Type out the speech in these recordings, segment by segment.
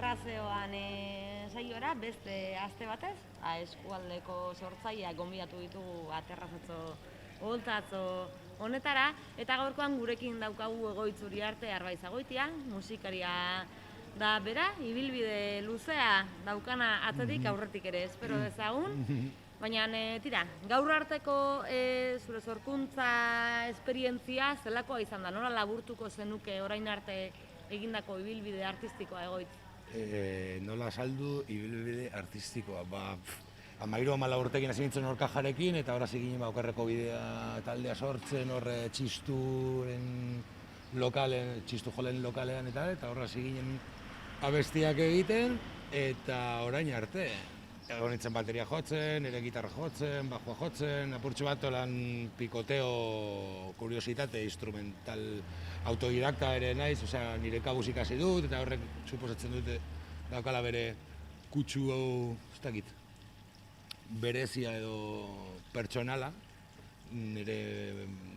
arrazeoan saiora, beste aste batez, eskualdeko sortzaileak gonbidatu ditugu aterrazatzo oholtzatzo honetara, eta gaurkoan gurekin daukagu Egoitz Uriarte Arbaizagoitia, musikaria da bera, ibilbide luzea daukana atzetik aurretik ere espero dezagun. Baina, tira, gaur arteko zure sorkuntza esperientzia zelakoa izan da? Nola laburtuko zenuke orain arte egindako ibilbide artistikoa, Egoitz? Nola saldu ibilbide artistikoa? 13-14 urtekin hasi nintzen Orkajarekin, eta horaz egin okerreko bidea taldea sortzen, horre txisturen lokalen, txistu jolen lokalean eta horraz egin abestiak egiten, eta orain arte. Egon nintzen bateria jotzen, ere gitarra jotzen, bajua jotzen, apurtxo bat lan pikoteo, kuriositate, instrumental autodidakta ere naiz, osea, nire kabuz ikasi dut, eta horrek suposatzen dute daukala bere kutsu ez dakit, berezia edo pertsonala, nire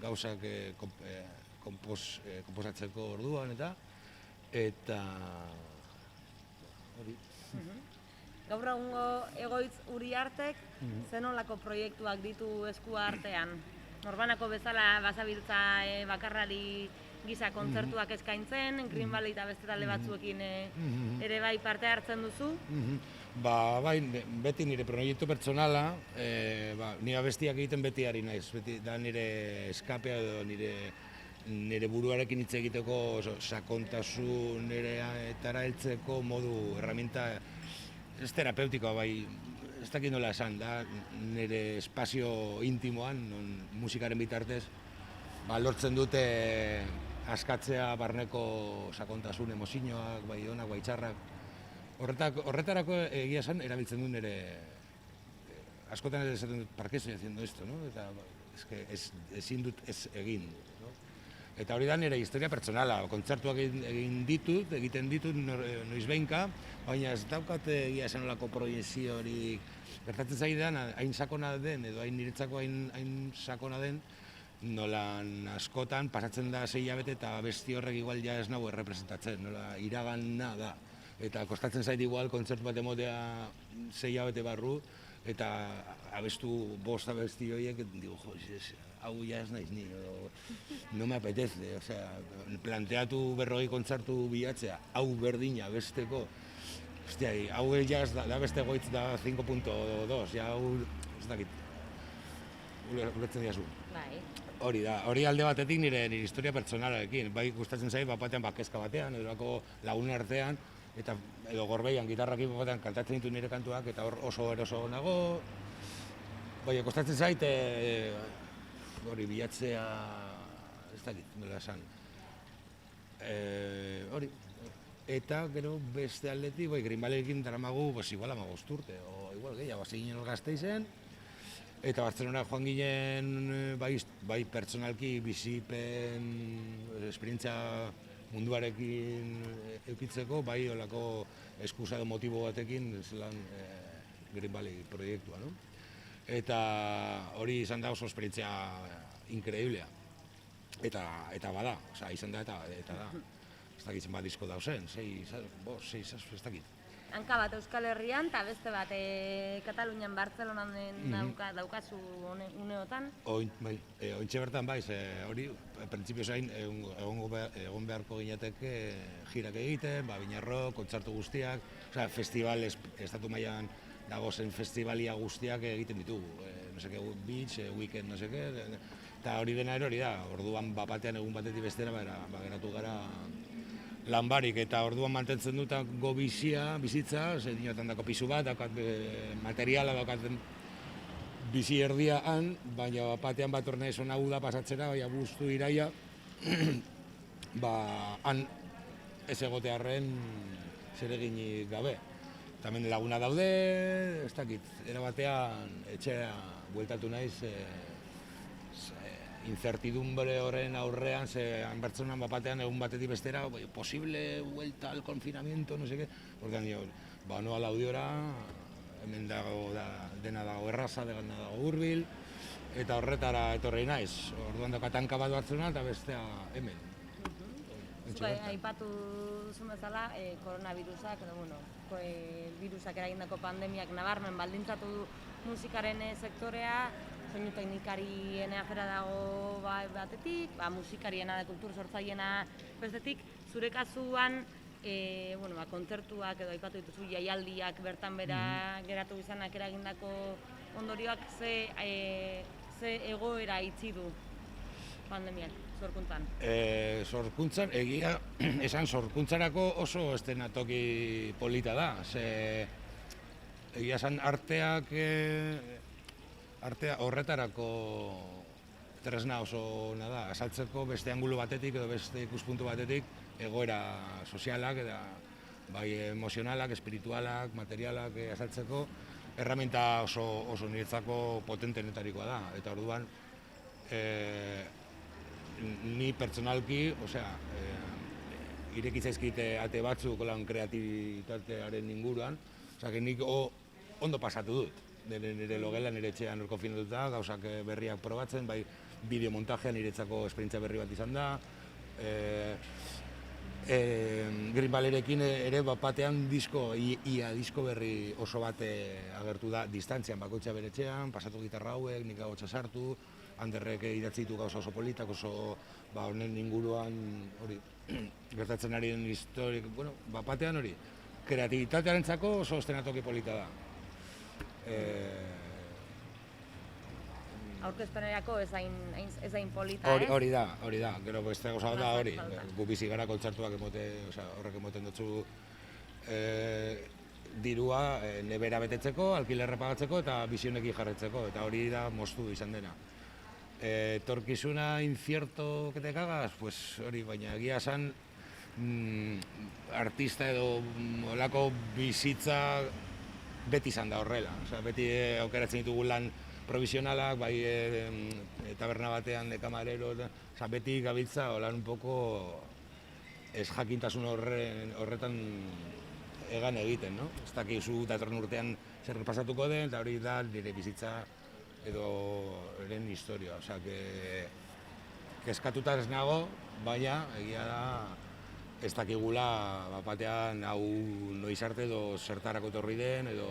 gauzak konposatzeko orduan eta hori. Gaur egungo Egoitz Uriartek zenolako proiektuak ditu esku artean? Norbanako bezala bazabiltza bakarrari gisa kontzertuak eskaintzen, Green Valley eta beste talde batzuekin ere bai parte hartzen duzu? Bai, beti nire proiektu pertsonala, nire abestiak egiten beti ari naiz, beti da nire eskapea edo nire buruarekin hitz egiteko sakontasun etara heltzeko modu erraminta ez terapeutikoa, bai, ez dakit nola esan, da nire espazio intimoan, musikaren bitartez, lortzen dute askatzea barneko sakontasun emozioak, bai onak, bai txarrak. Horretarako egia esan erabiltzen du nire, askotan ez esaten dut, ¿para qué estoy haciendo esto? Eta ezin dut ez egin. Eta hori da nire historia pertsonala, kontzertuak egiten ditut noizbehinka, baina ez daukate egia esan olako proiezio hori gertatzen zaidan, hain sakona den, edo hain niretzako hain sakona den, nolan askotan pasatzen da 6 hilabete eta abesti horrek igual ja ez nago errepresentatzen, nola iragana da. Eta kostatzen zait igual kontzertu bat emotea 6 hilabete barru, eta abestu 5 abesti horiek, digo, hau ja ez naiz ni, no me apetece, osea, planteatu 40 kontzertu bilatzea, hau berdina besteko, ostia, hau ja ez da beste Egoitz da 5.2, ja hau, ez dakit, ulertzen diazu. Hori da, hori alde batetik nire historia pertsonalarekin, bai gustatzen zait, batean kezka batean, edo lagun artean, eta edo gorbeian, gitarrakin batean kantatzen ditu nire kantuak, eta hor oso eroso nago, bai, kostatzen zait, hori bilatzea, ez dakit, nola esan. Hori, eta gero beste aldetik, Green Valleyrekin daramagu, igual 15 urte, o igual gehiago, hasi ginen Gasteizen, eta Bartzelona joan ginen, bai pertsonalki bizipen, esperientzia munduarekin eukitzeko, bai olako eskusa edo motibo batekin, zelan Green Valley proiektua, no? Eta hori izan da oso esperientzia inkreiblea. Eta bada, izan da eta da. Ez dakitzen bat disko dauzen, 6, ez dakit. Hanka bat Euskal Herrian eta beste bat Katalunian, Bartzelonan daukazu uneotan? Bai, ointxe bertan bai, hori, printzipioz hain egon beharko ginateke jirak egiten, Biñarro, kontzertu guztiak, festival, estatu mailan dagozen festivalia guztiak egiten ditugu, beach, weekend, eta hori dena hori da, orduan batean egun batetik bestera geratu gara lan barik, eta orduan mantentzen dutako bizitza, dinotan dako pisu bat, daukat materiala, daukat bizi erdia han, baina batean bat ornez hona uda pasatzera, bai abuztu iraia, han ez egotearren zereginik gabe. Tamen laguna daude, ez dakit, erabatean etxea bueltatu naiz incertidumbre horren aurrean, han bertzonan batean egun batetik bestera, posible vuelta al confinamiento, no sé qué, ordean dio, noa laudiora, hemen dago dena dago erraza, dena dago hurbil, eta horretara etorri naiz, orduan dokatanka bat Bartzelona eta bestea hemen. Zuk aipatu duzun bezala, koronavirusak, edo, virusak eragindako pandemiak nabarmen baldintzatu du musikaren sektorea, soinu teknikarien afera dago batetik, musikariena da kultur sortzaileena bestetik, zure kasuan, kontzertuak edo aipatu dituzu jaialdiak bertan bera geratu izanak eragindako ondorioak ze egoera itzi du pandemiak sorkuntzan? Sorkuntzan, egia esan sorkuntzarako oso eszenatoki polita da. Egia esan artea horretarako tresna oso ona da, azaltzeko beste angulo batetik edo beste ikuspuntu batetik egoera sozialak, bai emozionalak, espiritualak, materialak azaltzeko erraminta oso niretzako potentenetarikoa da. Eta orduan, ni pertsonalki, irekitzaizkite ate batzuk lan kreatibitatearen inguruan, nik ondo pasatu dut. Nire logela, nire etxean konfinatuta, gauzak berriak probatzen, bai bideomontajean niretzako esperientzia berri bat izan da. Green Valleyrekin ere batean ia disko berri oso bat agertu da distantzian bakoitza bere etxean, pasatu gitarra hauek, nik agotxa sartu, Anderrek idatzi ditu gauza oso politak, oso honen inguruan hori gertatzen ari den historik, batean hori, kreatibitatearentzako oso eszenatoki polita da. Aurkezpenerako ez hain polita, ez? Hori da, gero beste gauza da hori, gu bizi gara kontzertuak horrek emoten dutzu dirua nebera betetzeko, alkilerra pagatzeko eta bizionekin jarretzeko, eta hori da moztu izan dena. Etorkizuna incierto que te cagas, pues hori, baina egia esan artista edo olako bizitza beti izan da horrela. Beti aukeratzen ditugu lan provisionalak, bai taberna batean de kamarero, beti gabiltza lan un poco ez jakintasun horretan egan egiten, no? Ez dakizu datorren urtean zer pasatuko den, eta hori da nire bizitza edo eren historia. Kezkatuta ez nago, baina egia da ez dakigula batean hau noiz arte edo zertarako etorri den, edo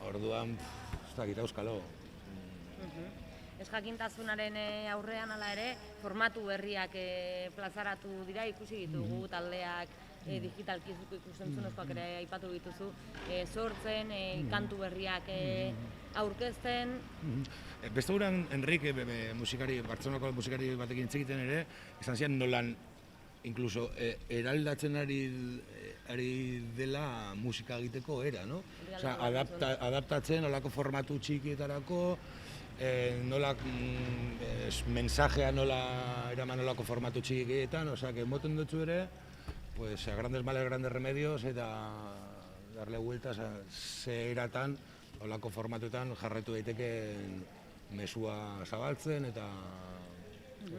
orduan ez dakit auskalo. Ez jakintasunaren aurrean hala ere, formatu berriak plazaratu dira, ikusi ditugu taldeak, digitalki ikusentzunezkoak ere aipatu dituzu, sortzen, kantu berriak aurkezten. Beste guran, Enrique, Bartzelonako musikari batekin hitz egiten ere, esan zian nolan, inkluso, eraldatzen ari dela musika egiteko era, no? Adaptatzen olako formatu txikietarako, nola mensajea nola eraman olako formatu txikietan, moten dutzu ere, pues a grandes males, grandes remedios, eta darle vueltas ze eratan, olako formatuetan jarraitu daiteke mesua zabaltzen, eta...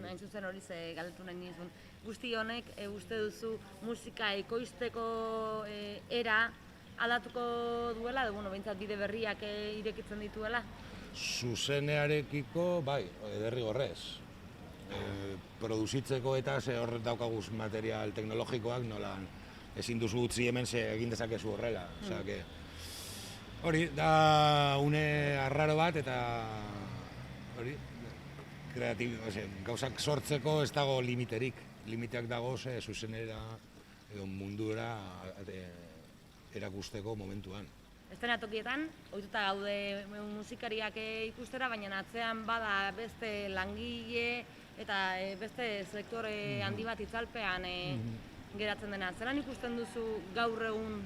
Hain zuzen hori ze galdetu nahi nizun. Guzti honek, uste duzu musika ekoizteko era aldatuko duela, edo behintzat bide berriak irekitzen dituela? Zuzenearekiko, bai, derrigorrez. Produzitzeko eta hor daukaguz material teknologikoak, nolan ezin duzu utzi hemen egin dezakezu horrela. Hori, da une arraro bat eta hori, gauzak sortzeko ez dago limiterik. Limiteak dago zuzenera edo mundura erakusteko momentuan. Eszenatokietan, ohituta gaude musikariak ikustera, baina atzean bada beste langile eta beste sektore handi bat itzalpean geratzen dena. Zeran ikusten duzu gaur egun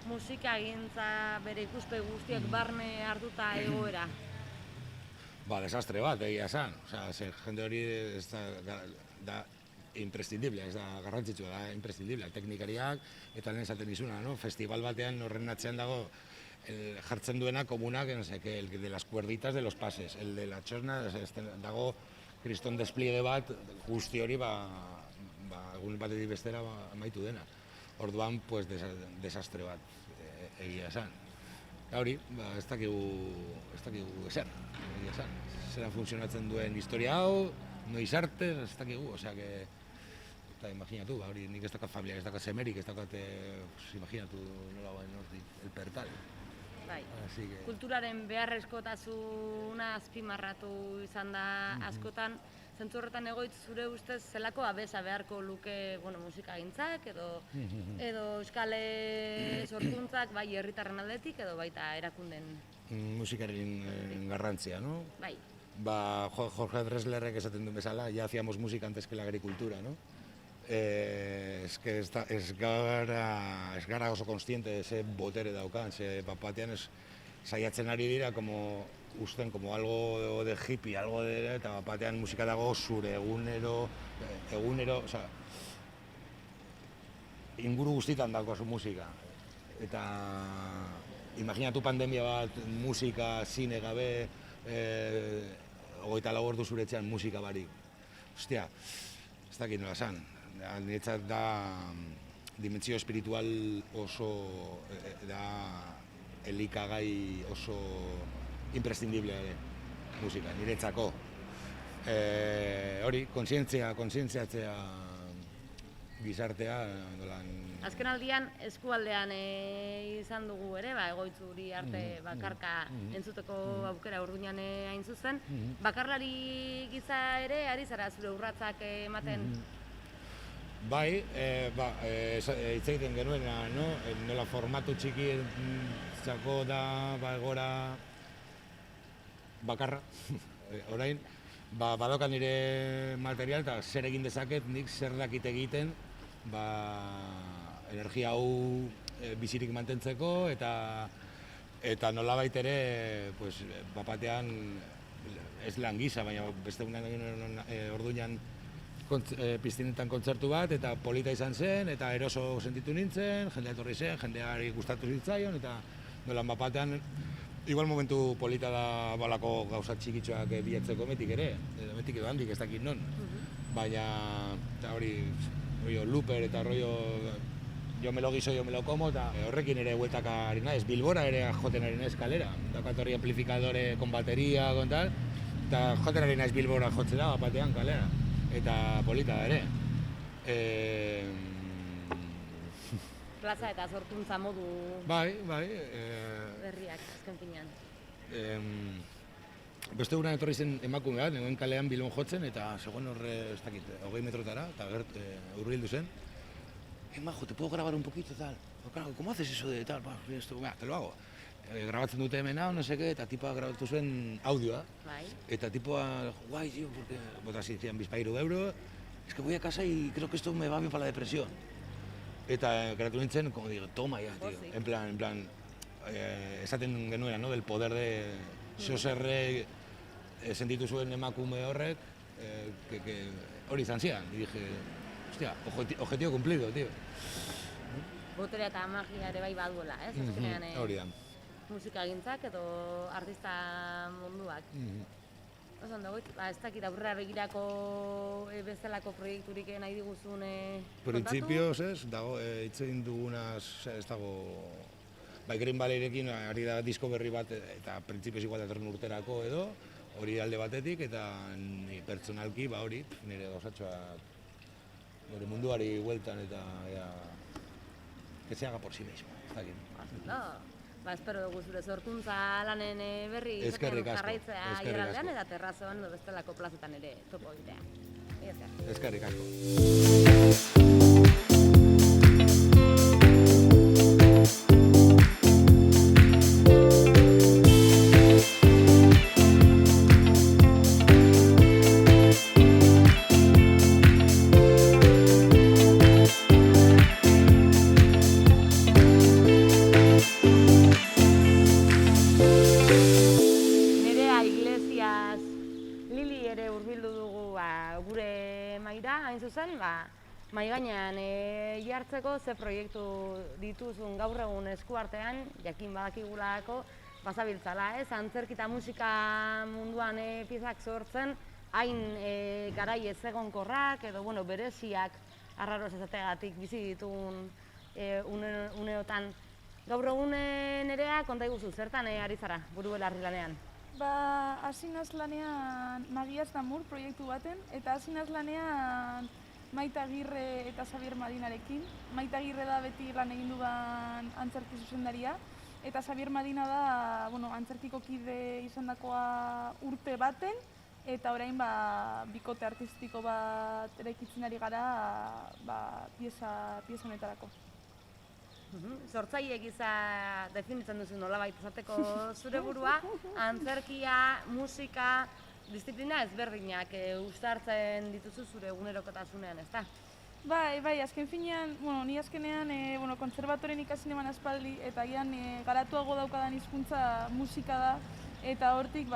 musikagintza bere ikuspegi guztiak barne hartuta egoera? Desastre bat, egia esan. Jende hori da imprescindible, ez da garrantzitsua, da imprescindible. Teknikariak eta lehen esaten dizuna, festival batean horren atzean dago jartzen duena komunak, el de las cuerditas de los pases, el de la txosna, dago kriston despliege bat guzti hori egun batetik bestera amaitu dena. Orduan, desastre bat egia esan. Hori, ez dakigu ezer, egia esan. Zeran funtzionatzen duen historia hau, noiz arte, ez dakigu, Eta imaginatu, hori nik ez dakat familia, ez dakat semerik, ez dakat, imaginatu nola bain hortik, el pertal. Bai. Así que... Kulturaren beharrezkotasuna azpimarratu izan da askotan. Zentzu horretan egoitz zure ustez zelako abesa beharko luke musikagintzak edo euskal sorkuntzak bai herritarren aldetik edo baita erakunden? Musikaren garrantzia, no? Bai. Jorge Drexlerrek esaten duen bezala, ya hacíamos música antes que la agricultura, no? Ez gara oso konstiente ze botere daukan, ze batean saiatzen ari dira usten como algo de hippie, algo de eta batean musika dago zure egunero, osea, inguru guztitan daukazu musika. Eta imaginatu pandemia bat, musika, zine gabe, 24 ordu zure etxean musika barik. Ostia, ez dakit nola esan. Niretzat da dimentsio espiritual oso, da elikagai oso imprescindible musika, niretzako. Hori, kontzientziatzea gizartea, Azken aldian, eskualdean izan dugu ere, egoitzuri arte bakarka entzuteko aukera Urduñan hain zuzen. Bakarlari giza ere, ari zara zure urratzak ematen? Bai, hitz egiten genuen, nola formatu txiki zako da egora bakarra, orain, badokan nire material eta zer egin dezaket, nik zer dakit egiten, energia hau bizirik mantentzeko eta nolabait ere, bapatean ez lan gisa, baina beste Orduñan piztinetan kontzertu bat, eta polita izan zen, eta eroso sentitu nintzen, jendea etorri zen, jendeari gustatu zitzaion, eta nolan bapatean, igual momentu polita da balako gauza txikitxoak bilatzeko metik ere, metik edo handik ez dakit non. Baina, hori, looper eta rollo, yo me lo guiso, yo me lo como, eta horrekin ere hueltaka ari naiz, Bilbora ere joten ari naiz kalera. Daukat horri amplifikadore con bateria, con tal, eta joten ari naiz Bilbora jotzera, batean kalera. Eta polita ere. Plaza eta sorkuntza modu berriak, azken finean. Beste egunan etorri zen emakume bat, nengoen kalean Bilbon jotzen, eta zegoen horre, ez dakit, 20 metrotara, eta hurbildu zen. Majo, ¿te puedo grabar un poquito, tal? ¿Cómo haces eso de tal? Te lo hago. Grabatzen dute hemen hau, no seke, eta tipa grabatu zuen audioa. Eta tipa, guay, tío, porque... Bota así, decían, bizpairu euro, es que voy a casa y creo que esto me va bien para la depresión. Eta geratu nintzen, como digo, toma ya, tío. En plan, esaten genuena, ¿no? Del poder de... Zeozerre sentitu zuen emakume horrek, hori izan zian. Y dije, hostia, objetivo cumplido, tío. Boterea eta magia ere bai baduela, ez? Hori da. Musikagintzak edo artista munduak. Oso ondo, ez dakit aurrera begirako bezalako proiekturik nahi diguzun kontatu? Printzipioz ez, dago, hitz egin dugunaz, ez dago... Green Valleyrekin ari da disko berri bat, eta printzipioz igual datorren urterako edo, hori alde batetik, eta ni pertsonalki, hori, nire gauzatxoak, nire munduari hueltan eta que se haga por sí mismo, ez dakit. Espero dugu zure sorkuntza lanen berri izaten jarraitzea Igaraldean eta terrazoan edo bestelako plazetan ere topo egitea. Eskerrik asko. Mahai gainean jartzeko ze proiektu dituzun gaur egun eskuartean, jakin badakigulako, bazabiltzala, ez? Antzerki eta musika munduan piezak sortzen, hain garai ez egonkorrak edo bereziak arraroz ezategatik bizi ditugun uneotan. Gaur egun nerea konta iguzu, zertan ari zara, buru belarri lanean? Hasi naz lanean Magiaz Tamur proiektu baten, eta hasi naz lanean Maite Agirre eta Xabier Madinarekin. Maite Agirre da beti lan egin dudan antzerki zuzendaria, eta Xabier Madina da, antzerkiko kide izandakoa urte baten, eta orain bikote artistiko bat eraikitzen ari gara pieza honetarako. Sortzaile gisa definitzen duzu nolabait esateko zure burua, antzerkia, musika, disiplina ezberdinak uztartzen dituzu zure egunerokotasunean, ezta? Bai, azken finean, ni azkenean kontserbatoren ikasi neban aspaldi, eta agian garatuago daukadan hizkuntza musika da, eta hortik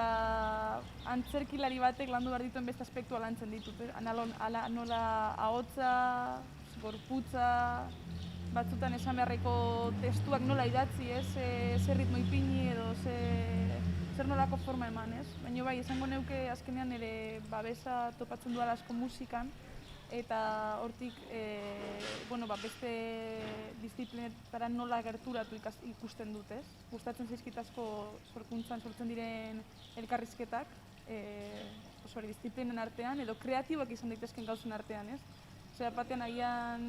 antzerkilari batek landu behar dituen beste aspektua lantzen ditut. Nola ahotsa, gorputza, batzutan esan beharreko testuak nola idatzi, zer ritmo ipini edo zer nolako forma eman, ez? Baina bai, esango neuke azkenean ere babesa topatzen duela asko musikan, eta hortik beste disiplinetara nola gerturatu ikusten dut, ez? Gustatzen zaizkit asko sorkuntzan sortzen diren elkarrizketak, disiplinen artean, edo kreatibak izan daitezken gauzen artean, ez? Osea, batean agian,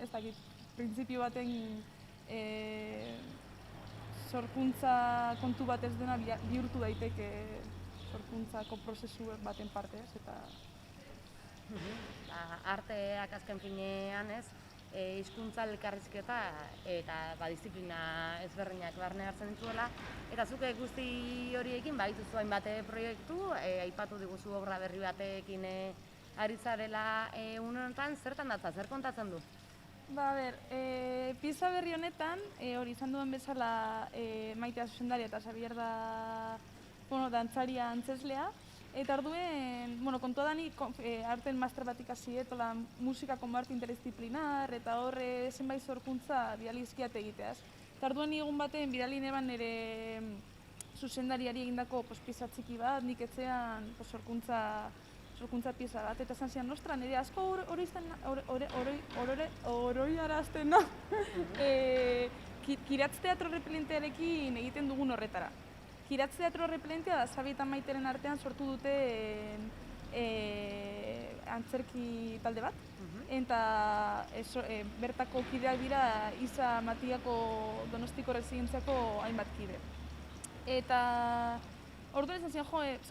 ez dakit, printzipio baten sorkuntza kontu bat ez dena bihurtu daiteke sorkuntzako prozesu baten parte, ez? Arteak azken finean, ez? Hizkuntza elkarrizketa eta disiplina ezberdinak barne hartzen dituela, eta zuk guzti horiekin badituzu hainbat proiektu, aipatu diguzu obra berri batekin ari zarela une honetan, zertan datza, zer kontatzen du? Pieza berri honetan, hori izan duen bezala Maitea zuzendaria eta Xabier da dantzaria antzeslea, eta orduen, kontua da nik arten master bat ikasi, musika konbarte interdisziplinar, eta horre zenbait sorkuntza bidalizkiat egiteaz. Eta orduen egun baten bidali neban nire zuzendariari egindako pieza txiki bat, nik etxean sorkuntza pieza bat, eta esan zian, nostra, nire asko oroiarazten da, Kiratz Teatro Repelentearekin egiten dugun horretara. Kiratz Teatro Repelentea da Xabi eta Maiteren artean sortu dute antzerki talde bat, eta bertako kideak dira Isa Matiako Donostiko Residentziako hainbat kide. Eta orduan esan zian,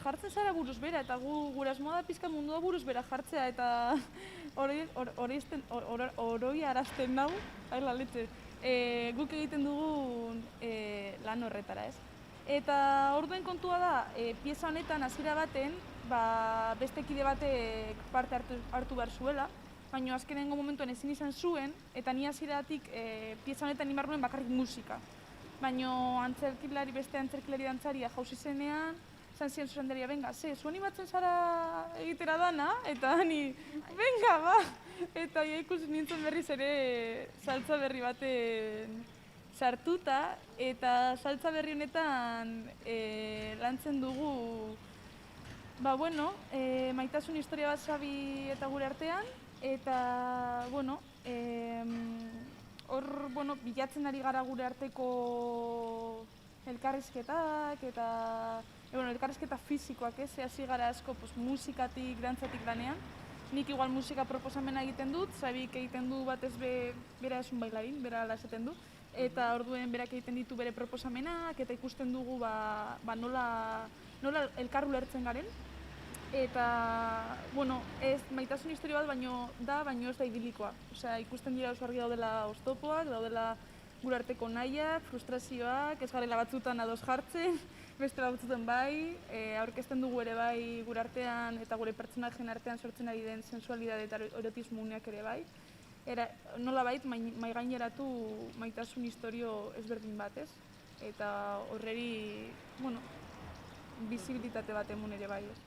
jartzen zara buruz bera, eta gure asmoa da pizka mundua buruz bera jartzea, eta oroi arazten nau, guk egiten dugu lan horretara, ez? Eta orduen kontua da, pieza honetan hasiera baten, beste kide batek parte hartu behar zuela, baina azkenengo momentuan ezin izan zuen, eta ni hasieratik pieza honetan nimar nuen bakarrik musika. Baina beste antzerkilari dantzaria jauzi zenean, zan ziren zuzendaria, venga, zu animatzen zara egitera dana, eta ni, venga, Eta ikusi nintzen berriz ere saltza berri baten sartuta, eta saltza berri honetan lantzen dugu maitasun historia bat Xabi eta gure artean, eta hor bilatzen ari gara gure arteko elkarrizketak eta elkarrizketa fizikoak, ez? Hasi gara asko musikatik, dantzatik lanean. Nik igual musika proposamena egiten dut, Xabik egiten du batez bera esun bailarin, bera ala esaten du, eta orduen berak egiten ditu bere proposamenak, eta ikusten dugu nola elkar ulertzen garen. Eta, ez maitasun historia bat baino ez da idilikoa. Osea, ikusten dira oso argi daudela oztopoak, daudela gure arteko nahiak, frustrazioak, ez garela batzutan ados jartzen, beste batzutan bai, aurkezten dugu ere bai gure artean eta gure pertsonajen artean sortzen ari den sensualidade eta erotismo uneak ere bai. Nolabait maigaineratu maitasun historio ezberdin bat, ez? Eta horreri, bizibilitate bat emun ere bai, ez?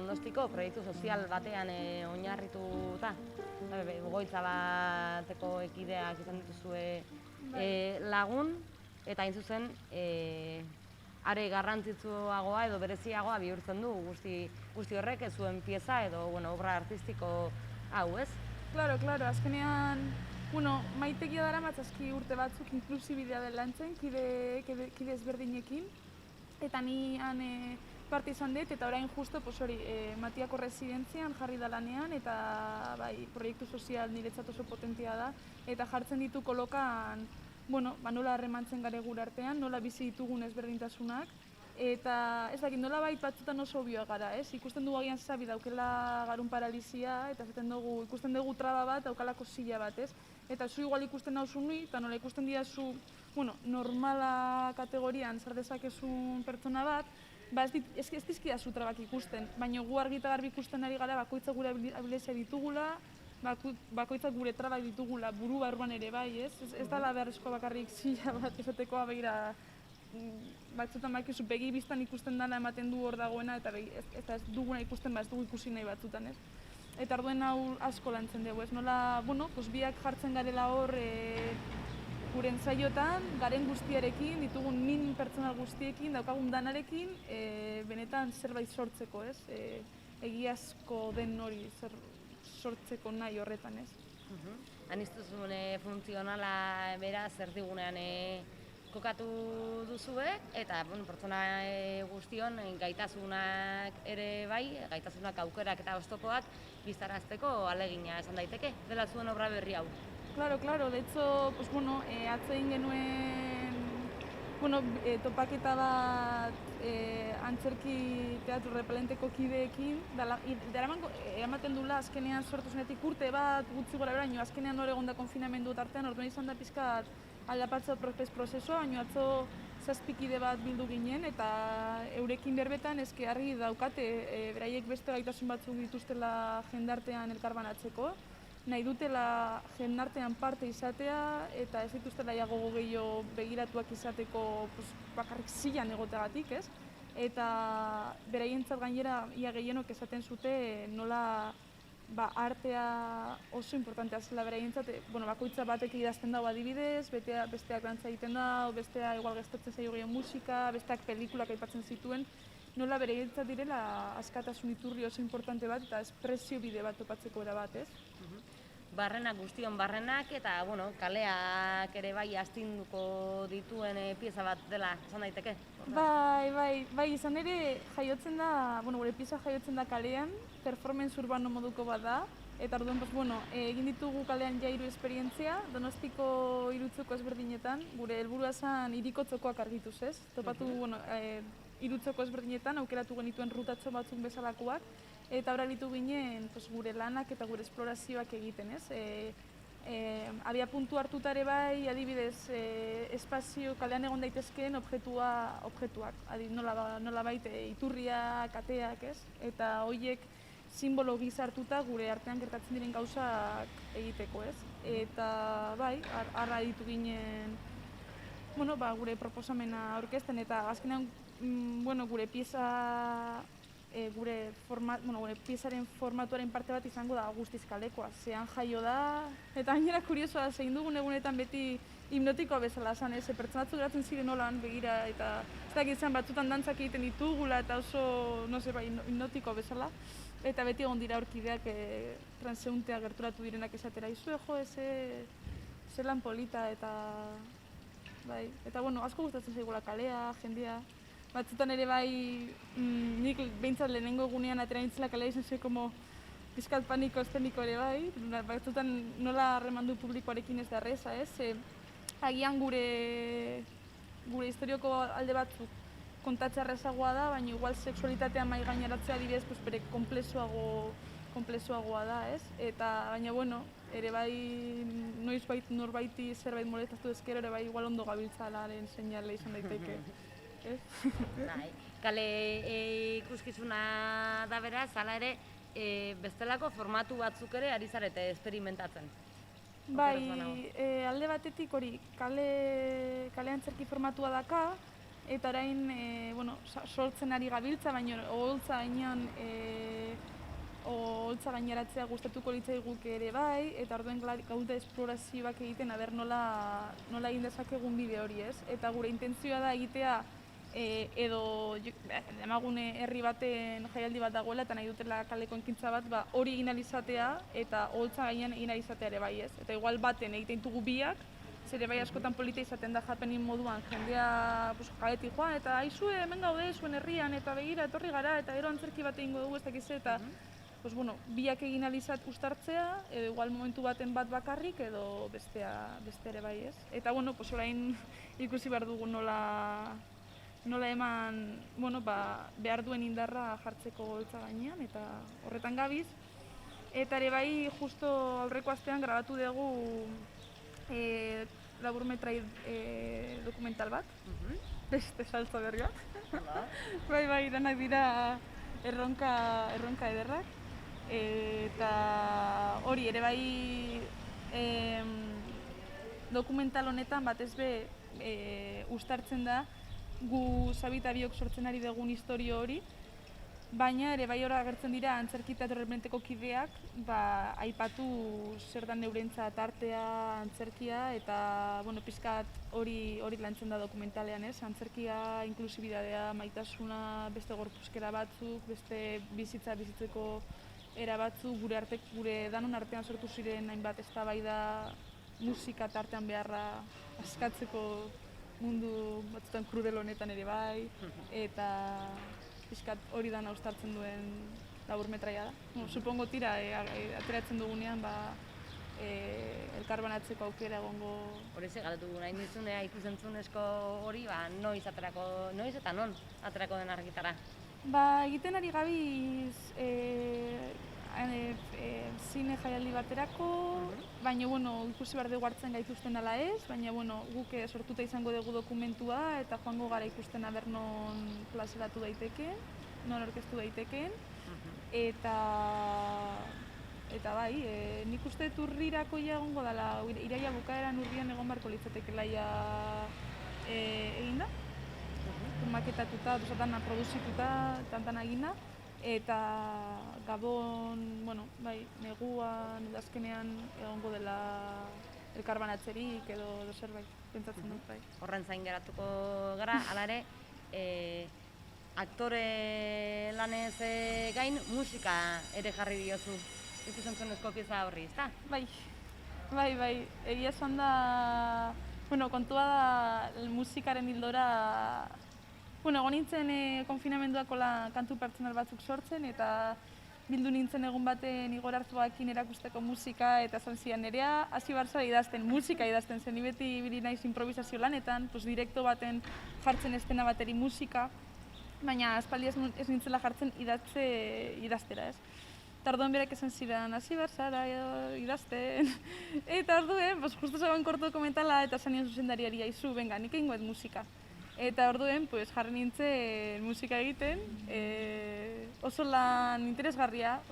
Donostiko proiektu sozial batean oinarrituta. Goitza bateko ekideak izan dituzue lagun, eta hain zuzen are garrantzitsuagoa edo bereziagoa bihurtzen du guzti horrek zuen pieza edo obra artistiko hau, ez? Claro, azkenean, maitegia dara matzazki urte batzuk inklusibidea den lantzen, kide ezberdinekin, eta ni han parte izan dut, eta orain justo, Matiako residentzian jarri da lanean, eta bai, proiektu sozial niretzat oso potentia da, eta jartzen ditu kolokan, nola harremantzen gare gure artean, nola bizi ditugun ezberdintasunak, eta ez dakit, nola batzutan oso obioa gara, ez? Ikusten dugu agian zabi daukela garun paralizia, eta ikusten dugu traba bat, daukalako zila bat, ez? Eta zu igual ikusten nauzu nui, eta nola ikusten diazu, normala kategorian zer dezakezun pertsona bat, ez dizkidazu trabak ikusten, baina gu argi eta garbi ikusten ari gara bakoitzak gure abilezia ditugula, bakoitzak gure trabak ditugula buru barruan ere bai, ez? Ez dela beharrezko bakarrik zila bat esatekoa begira batzutan bakizu begi biztan ikusten dana ematen du hor dagoena eta ez duguna ikusten ez dugu ikusi nahi batzutan, ez? Eta orduen hau asko lantzen dugu, ez? Nola, biak jartzen garela hor gure entzaiotan, garen guztiarekin, ditugun min pertsonal guztiekin, daukagun danarekin, benetan zerbait sortzeko, ez? Egiazko den hori sortzeko nahi horretan, ez? Anistuzun funtzionala beraz erdigunean kokatu duzue, eta pertsona guztion gaitasunak ere bai, gaitasunak aukerak eta oztopoak biztarazteko alegina esan daiteke, dela zuen obra berri hau. Claro, de hecho, atzo egin genuen topaketa bat antzerki teatro repelenteko kideekin, eramaten duela azkenean sortu zenetik urte bat gutxi gora beraino, azkenean hor egon da konfinamendu tartean, orduan izan da pizkat aldapatzea prozesua, baina atzo 7 kide bat bildu ginen, eta eurekin berbetan argi daukate, beraiek beste gaitasun batzuk dituztela jendartean elkarbanatzeko, nahi dutela jendartean parte izatea, eta ez dituztela gogo gehiago begiratuak izateko bakarrik zilan egoteagatik, ez? Eta beraientzat gainera ia gehienok esaten zute nola artea oso importantea zela beraientzat, bakoitza batek idazten dago adibidez, besteak dantza egiten dago, bestea igual gastatzen zaio gehiago musika, besteak pelikulak aipatzen zituen, nola beraientzat direla askatasun iturri oso importante bat eta espresio bide bat topatzeko era bat, ez? Barrenak guztion barrenak eta kaleak ere bai astinduko dituen pieza bat dela, esan daiteke? Bai, izan ere jaiotzen da, gure pieza jaiotzen da kalean, performance urbano moduko bat da, eta orduan, egin ditugu kalean ja 3 esperientzia, Donostiko irutzoko ezberdinetan, gure helburua zen hiriko txokoak argituz, ez? Topatu, irutzoko ezberdinetan, aukeratu genituen rutatxo batzuk bezalakoak, eta horra ditu ginen gure lanak eta gure esplorazioak egiten, ez? Abia puntu hartutare bai, adibidez, espazio kalean egon daitezkeen objektuak, nola baite iturriak, ateak, ez? Eta horiek simbolo gisa hartuta gure artean gertatzen diren gauzak egiteko, ez? Eta bai, harra ditu ginen gure proposamena aurkezten, eta azkenean gure pieza gure piezaren formatuaren parte bat izango da guztiz kalekoa, zean jaio da, eta gainera kuriosoa da, zein dugun egunetan beti hipnotikoa bezala esan, pertsonatzu geratzen ziren nolan begira, eta ez dakit zen batzutan dantzak egiten ditugula, eta oso, hipnotikoa bezala, eta beti egon dira aurkideak transeuntea gerturatu direnak esatera, izue jo, zelan polita, eta asko gustatzen zaigula kalea, jendea. Batzutan ere bai, nik behintzat lehenengo egunean atera nintzela kalea izan zen pizkat paniko eszeniko ere bai, batzutan nola harremandu publikoarekin ez da erreza, ez? Agian gure historioko alde batzuk kontatzea errezagoa da, baina igual sexualitatea mai gaineratzea adibidez bere komplexuagoa da, ez? Eta baina, ere bai noizbait norbaiti zerbait molestatu ezkero ere bai igual ondo gabiltzalaren seinale izan daiteke. Kale ikuskizuna da beraz, hala ere, bestelako formatu batzuk ere ari zarete esperimentatzen. Bai, alde batetik hori, kale antzerki formatua daka, eta orain sortzen ari gabiltza, baina oholtza gaineratzea gustatuko litzaiguke ere bai, eta orduen gaude esplorazioak egiten aber nola egin dezakegun bide hori, ez? Eta gure intentzioa da egitea edo demagune herri baten jaialdi bat dagoela eta nahi dutela kaleko ekintza bat, hori egin ahal izatea eta oholtza gainean egin ahal izatea ere bai, ez? Eta igual baten egiten ditugu biak, zere bai askotan polita izaten da happening moduan, jendea jaletik joan eta aizue hemen gaude zuen herrian eta begira etorri gara eta gero antzerki bat egingo dugu ez dakize eta biak egin ahal uztartzea, edo igual momentu baten bat bakarrik edo beste ere bai, ez? Eta orain ikusi behar dugu nola eman behar duen indarra jartzeko oholtza gainean eta horretan gabiz. Eta ere bai, justo aurreko astean grabatu dugu laburmetrai dokumental bat, beste saltza berri bat. Bai, denak dira erronka ederrak. Eta hori ere bai dokumental honetan batez be uztartzen da gu Sabita biok sortzen ari dugun historio hori, baina ere bai hor agertzen dira antzerki teatro erreferenteko kideak aipatu zer da neurentzat artea, antzerkia eta pixkat hori lantzen da dokumentalean, ez? Antzerkia, inklusibidadea, maitasuna, beste gorpuzkera batzuk, beste bizitzeko era batzuk, gure danon artean sortu ziren hainbat eztabaida musika eta artean beharra askatzeko mundu batzutan krudel honetan ere bai, eta pixkat hori dana uztartzen duen laburmetraia da. Supongo tira, ateratzen dugunean, elkarbanatzeko aukera egongo... Horize galdetu nahi nizunea ikusentzunezko hori, noiz eta non aterako den argitara? Egiten ari gabiz zine jaialdi baterako, baina ikusi behar dugu hartzen gaituzten ala ez, baina guk sortuta izango dugu dokumentua eta joango gara ikusten aber non plazaratu daiteke, non orkestu daitekeen, eta bai, nik uste dut urrirako egongo dela, iraia bukaeran urrian egon beharko litzatekela eginda, maketatuta, dana produzituta, tantan eginda, eta Gabon, neguan, udazkenean egongo dela elkarbanatzerik edo zerbait, pentsatzen dut bai. Horren zain geratuko gara, hala ere, aktore lanez gain musika ere jarri diozu ikusentzunezko pieza horri, ezta? Bai, egia esan da, kontua da musikaren hildora. Egon nintzen konfinamenduako kantu pertsonal batzuk sortzen eta bildu nintzen egun baten Igor Arzuakin erakusteko musika eta esan zian nerea hasi barzara idazten, musika idazten zen, ni beti ibili naiz improvisazio lanetan, direkto baten jartzen estena bateri musika, baina aspaldi ez nintzela jartzen idaztera, ez? Eta orduan berak esan zidan, hasi barzara idazten, eta orduen, justo zegoen korto dokumentala eta esan nion zuzendariari aizu, venga, nik egingo dut musika. Eta orduen, jarri nintzen musika egiten, oso lan interesgarria,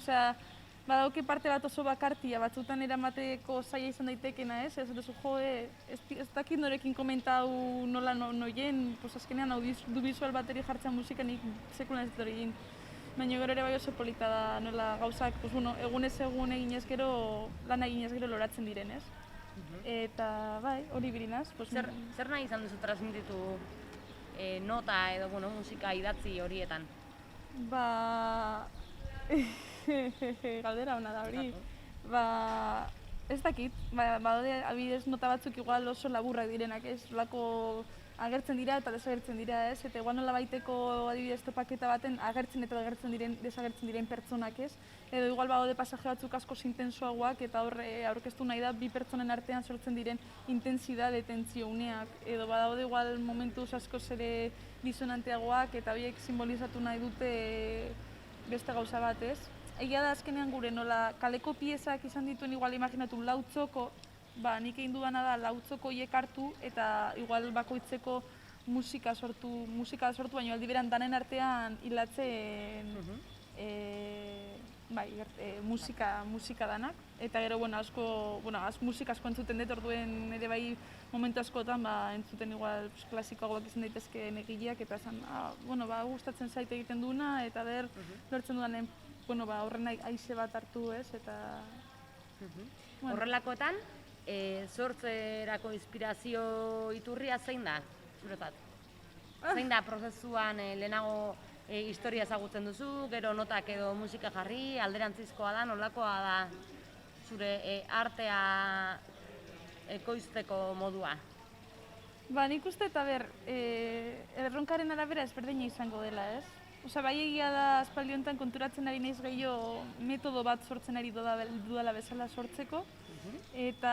badauke parte bat oso bakartia, batzutan eramateko zaila izan daitekena, ez? Ez duzu, ez dakit norekin komentau nola noien, azkenean audiovisual bateri jartzen musika nik sekulan ez dut egin. Baina gero ere bai oso polita da, nola gauzak, egunez egun eginez gero, lan eginez gero loratzen diren, ez? Eta bai, hori birinaz. Zer nahi izan duzu transmititu nota edo musika idatzi horietan? Galdera hona da hori. Ez dakit, badaude adibidez nota batzuk igual oso laburrak direnak, ez? Lako agertzen dira eta desagertzen dira, ez? Eta igual nola baiteko adibidez topaketa baten agertzen eta desagertzen diren pertsonak, ez? Edo igual badaude pasaje batzuk asko intensoagoak eta horre aurkeztu nahi da bi pertsonen artean sortzen diren intensidade, tentsio uneak. Edo badaude igual momentuz askoz ere disonanteagoak eta horiek simbolizatu nahi dute beste gauza bat, ez? Egia da azkenean gure nola kaleko piezak izan dituen igual imaginatu lautzoko, nik egin dudana da lautzoko hiek hartu eta igual bakoitzeko musika sortu, baina aldi beran danen artean hilatzen bai, musika danak. Eta gero, musika asko entzuten dut, orduen ere bai momentu askotan entzuten igual klasikoagoak izan daitezke egileak, eta esan, gustatzen zait egiten duena, eta lortzen dudanen, horren aize bat hartu, ez, eta... Horrelakoetan, sortzerako inspirazio iturria zein da, zuretzat? Zein da prozesuan lehenago historia ezagutzen duzu, gero notak edo musika jarri, alderantzizkoa da, nolakoa da zure artea ekoizteko modua? Nik uste eta erronkaren arabera ezberdina izango dela, ez? Bai egia da aspaldi honetan konturatzen ari naiz gehiago metodo bat sortzen ari dudala bezala sortzeko. Eta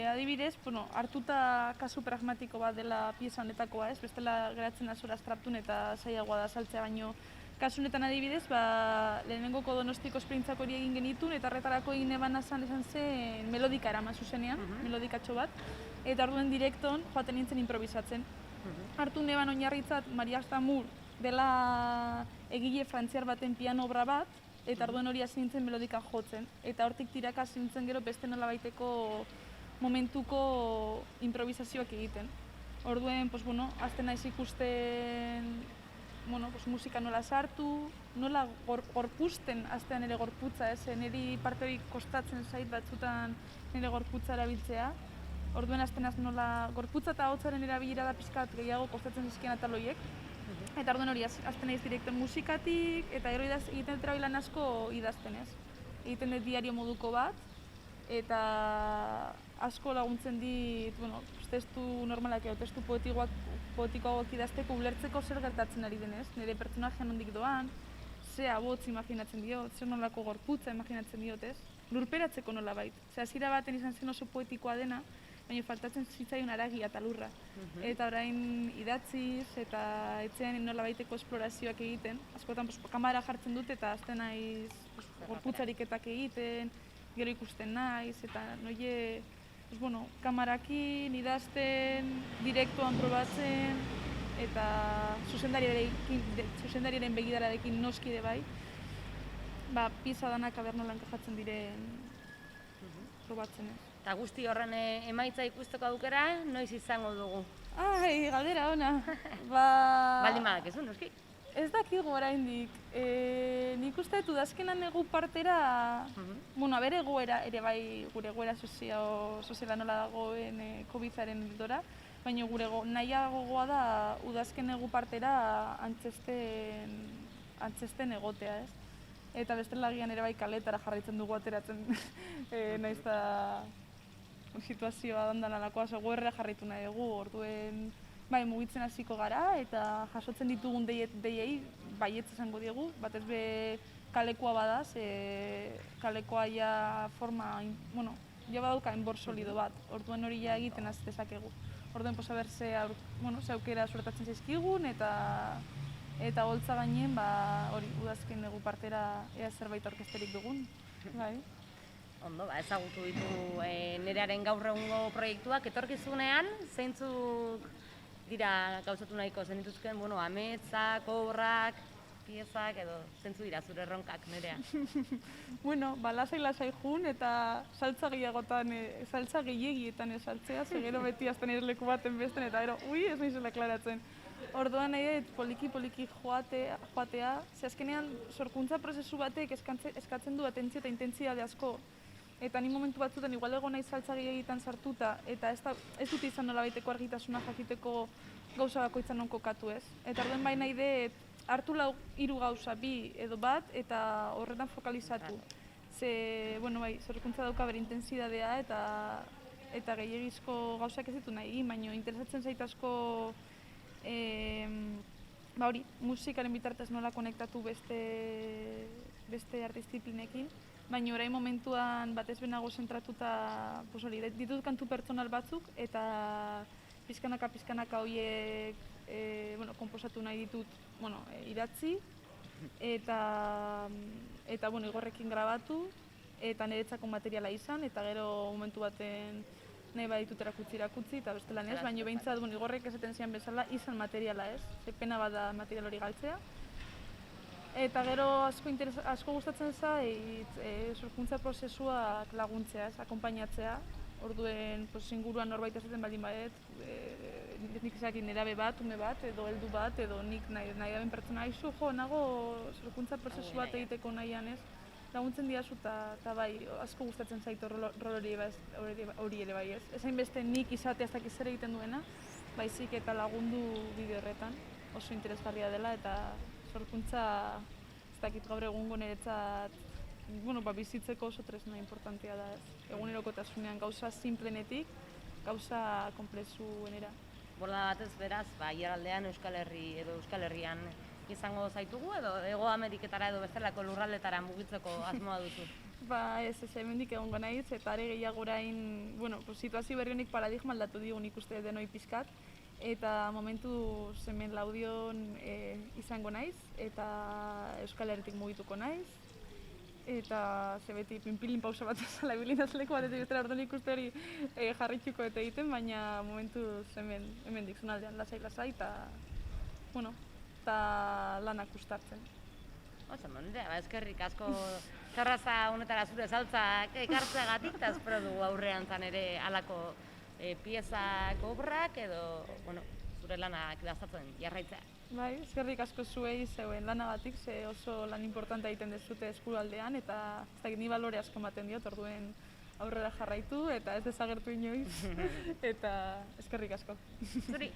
adibidez, hartuta kasu pragmatiko bat dela pieza honetakoa, ez? Bestela geratzen da zora astraptun eta zailagoa da saltzea, baino kasu honetan adibidez, lehenengoko Donostiko Esprintzak hori egin genitun, eta horretarako egin eban izan zen melodika eraman zuzenean, melodikatxo bat, eta orduan direkton joaten nintzen improvisatzen. Hartu neban oinarritzat Maria Astamur dela egile frantziar baten piano obra bat, eta orduan hori hasi nintzen melodika jotzen. Eta hortik tiraka hasi nintzen gero beste nolabaiteko momentuko improvisazioak egiten. Orduen, azten naiz ikusten musika nola sartu, nola gorpuzten aztean ere gorputza, ez? Niri parte hori kostatzen zait batzutan nire gorputza erabiltzea. Orduen azten naiz nola gorputza eta hotzaren erabilera da pixkat gehiago kostatzen zizkien ataloiek. Eta orduan hori azten naiz direkten musikatik, eta gero egiten dut lan asko idazten, ez? Egiten dut diario moduko bat, eta asko laguntzen dit, testu normalak edo testu poetikoagoak idazteko ulertzeko zer gertatzen ari denez, nire pertsonajean ondik doan, ze abotz imaginatzen diot, zer nolako gorputza imaginatzen diot, ez? Lurperatzeko nolabait. Hasiera baten izan zen oso poetikoa dena, baina faltatzen zitzaion haragia eta lurra. Eta orain idatziz eta etxean nolabaiteko esplorazioak egiten. Askotan kamera jartzen dut eta azten naiz gorputzariketak egiten, gero ikusten naiz, eta kamerakin, idazten, direktoan probatzen, eta zuzendariaren begidararekin noski ere bai, pieza danak aber nola enkajatzen diren probatzen, ez. Eta guzti horren emaitza ikusteko aukera, noiz izango dugu? Ai, galdera ona. Baldin badakizu, noski? Ez dakigu oraindik. Nik uste dut udazkenan negu partera, bere egoera ere bai, gure egoera soziala nola dagoen COVID-aren bildora, baina gure nahiagoa da udazken negu partera antzesten egotea, ez? Eta bestela agian ere bai kaletara jarraitzen dugu ateratzen, nahiz eta situazioa dandan alakoa, guerra jarraitu nahi dugu, orduen mugitzen hasiko gara eta jasotzen ditugun deiei baietz esango diegu, batez be kalekoa badaz, kalekoa ja forma, ja badauka enbor solido bat, orduen hori ja egiten hasi dezakegu. Orduen aber ze aukera suertatzen zaizkigun eta holtza gainen hori udazken negu partera ea zerbait aurkezterik dugun. Ondo, ezagutu ditu nerearen gaur egungo proiektuak, etorkizunean zeintzuk dira gauzatu nahiko zenituzken, ametsak, obrak, piezak edo zeintzu dira zure erronkak, Nerea? Lasai jun eta saltza gehiagietan esaltzea, gero beti azten ere leku baten besten eta gero, ez naizela klaratzen. Orduan nahi dut poliki joatea, ze azkenean sorkuntza prozesu batek eskatzen du atentzio eta intentsitate asko. Eta ni momentu batzutan igual ego nahi saltza gehiagitan sartuta eta ez dut izan nolabaiteko argitasuna jakiteko gauza bakoitzan non kokatu, ez? Eta orduan bai nahi dut hartu hiru gauza, bi edo bat, eta horretan fokalizatu. Ze, sorkuntza dauka bere intensitatea eta gehiagizko gauzak ez ditu nahi, baina interesatzen zait asko musikaren bitartez nola konektatu beste artistizplinekin, baina orain momentuan batez benago zentratuta ditut kantu pertsonal batzuk eta pizkanaka horiek konposatu nahi ditut idatzi eta igorrekin grabatu eta niretzako materiala izan eta gero momentu baten nahi baditut erakutsi eta bestelan ez, baina behintzat igorrek esaten zian bezala izan materiala ez, pena bada material hori galtzea. Eta gero asko gustatzen zait sorkuntza prozesuak laguntzea, akonpainatzea. Orduen inguruan norbait esaten baldin badet, nik esakin nerabe bat, ume bat, edo heldu bat, edo nik nahi daben pertsona aizu, nago sorkuntza prozesu bat egiteko nahian ez, laguntzen diazu eta bai, asko gustatzen zait hori ere bai ez. Ezain beste nik izatea ez dakiz zer egiten duena, baizik eta lagundu bide horretan, oso interesgarria dela eta sorkuntza ez dakit gaur egungo niretzat bizitzeko oso tresna importantea da ez. Egunerokotasunean gauza simplenetik, gauza komplexuenera. Borda batez beraz, aiaraldean Euskal Herri edo Euskal Herrian izango zaitugu edo Hego Ameriketara edo bezalako lurraldetara mugitzeko asmoa duzu? Ez, hemendik egongo naiz, eta are gehiago orain, situazio berri honek paradigma aldatu digu nik uste denoi pixkat, eta momentu hemen Laudion izango naiz, eta Euskal Herritik mugituko naiz, eta beti pinpilin pausa bat ezala bilinaz leku bat, eta orduan ikuste hori jarritxuko eta egiten, baina momentuz hemendik zonaldean lasai-lasai, eta lanak ustartzen. Oso, eskerrik asko terraza honetara zure saltzak ekartzeagatik, eta espero dugu aurrean zan ere halako piezak obrak edo zure lanak dastatzen jarraitzea. Bai, eskerrik asko zuei zeuen lanagatik, ze oso lan importantea egiten dezute eskualdean, eta ez dakit ni balore asko ematen diot, orduen aurrera jarraitu eta ez desagertu inoiz, eta eskerrik asko. Zuri!